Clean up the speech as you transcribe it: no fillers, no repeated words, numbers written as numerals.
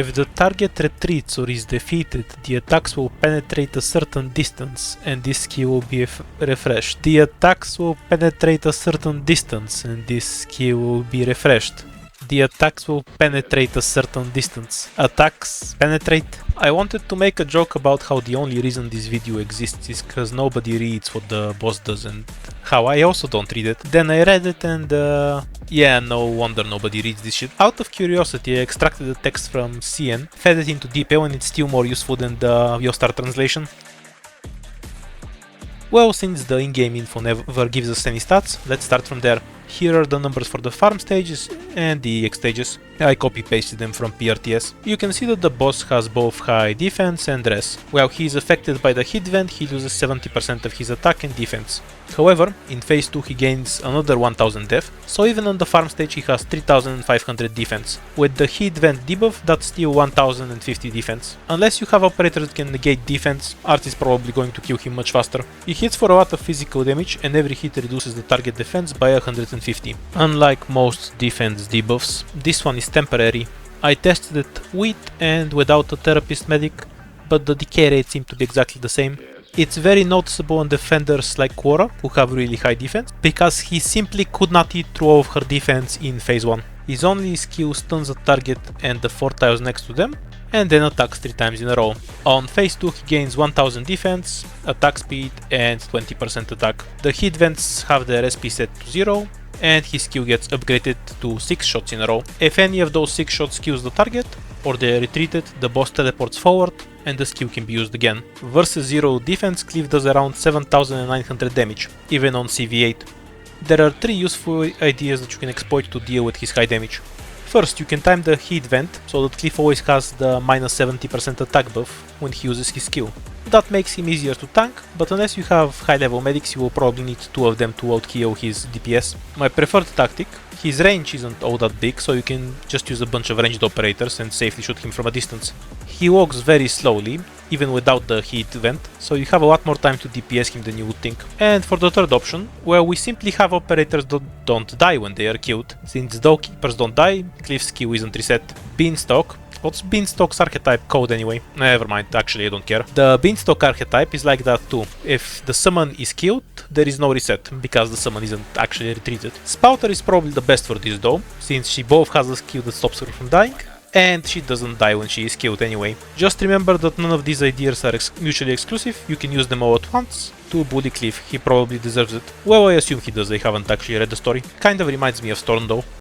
If the target retreats or is defeated, the attacks will penetrate a certain distance and this key will be refreshed. The attacks will penetrate a certain distance and this key will be refreshed. The attacks will penetrate a certain distance. Attacks penetrate. I wanted to make a joke about how the only reason this video exists is because nobody reads what the boss does and how I also don't read it. Then I read it and yeah, no wonder nobody reads this shit. Out of curiosity, I extracted the text from CN, fed it into DeepL, and it's still more useful than the SURTR translation. Well, since the in-game info never gives us any stats, let's start from there. Here are the numbers for the farm stages and the EX stages. I copy-pasted them from PRTS. You can see that the boss has both high defense and res. While he is affected by the hit vent, he loses 70% of his attack and defense. However, in phase 2 he gains another 1000 def, so even on the farm stage he has 3500 defense. With the hit vent debuff, that's still 1050 defense. Unless you have operators that can negate defense, Art is probably going to kill him much faster. He hits for a lot of physical damage and every hit reduces the target defense by 150. Unlike most defense debuffs, this one is temporary. I tested it with and without a therapist medic, but the decay rate seemed to be exactly the same. It's very noticeable on defenders like Quora, who have really high defense, because he simply could not hit through all of her defense in phase 1. His only skill stuns a target and the 4 tiles next to them, and then attacks 3 times in a row. On phase 2 he gains 1000 defense, attack speed and 20% attack. The hit vents have their SP set to 0, and his skill gets upgraded to 6 shots in a row. If any of those 6 shots kills the target, or they are retreated, the boss teleports forward and the skill can be used again. Versus 0 defense, Cleave does around 7900 damage, even on CV8. There are 3 useful ideas that you can exploit to deal with his high damage. First, you can time the hit vent so that Cliff always has the minus 70% attack buff when he uses his skill. That makes him easier to tank, but unless you have high level medics you will probably need 2 of them to out-KO his DPS. My preferred tactic, his range isn't all that big, so you can just use a bunch of ranged operators and safely shoot him from a distance. He walks very slowly, even without the hit vent, so you have a lot more time to DPS him than you would think. And for the third option, well, we simply have operators that don't die when they are killed. Since though keepers don't die, Cliff's skill isn't reset. Beanstalk. What's Beanstalk's archetype code anyway? Never mind, actually I don't care. The Beanstalk archetype is like that too. If the summon is killed, there is no reset, because the summon isn't actually retreated. Spouter is probably the best for this though, since she both has a skill that stops her from dying, and she doesn't die when she is killed anyway. Just remember that none of these ideas are mutually exclusive, you can use them all at once to bully Cliff, he probably deserves it. Well, I assume he does, I haven't actually read the story. Kind of reminds me of Storm though.